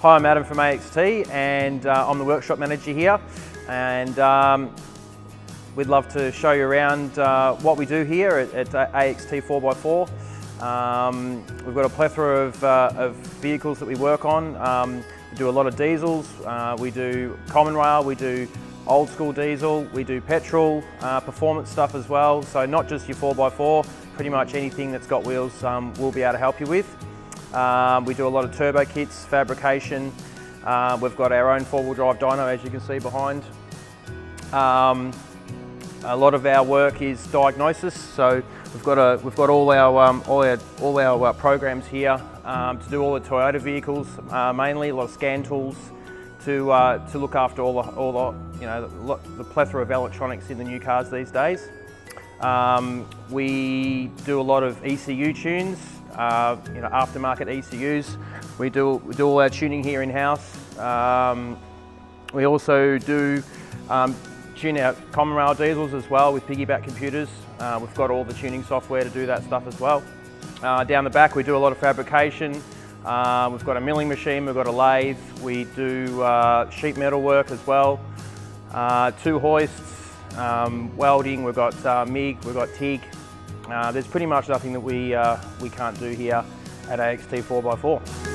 Hi, I'm Adam from AXT, and I'm the workshop manager here, and we'd love to show you around what we do here at AXT 4x4. We've got a plethora of vehicles that we work on. We do a lot of diesels, we do common rail, we do old school diesel, we do petrol, performance stuff as well. So not just your 4x4, pretty much anything that's got wheels we'll be able to help you with. We do a lot of turbo kits, fabrication. We've got our own four-wheel drive dyno, as you can see behind. A lot of our work is diagnosis, so we've got all our programs here to do all the Toyota vehicles, mainly a lot of scan tools to look after all the plethora of electronics in the new cars these days. We do a lot of ECU tunes, aftermarket ECUs. We do all our tuning here in house. We also do tune out common rail diesels as well with piggyback computers. We've got all the tuning software to do that stuff as well. Down the back we do a lot of fabrication. We've got a milling machine, we've got a lathe, we do sheet metal work as well, two hoists, welding, we've got MIG, we've got TIG. There's pretty much nothing that we can't do here at AXT 4x4.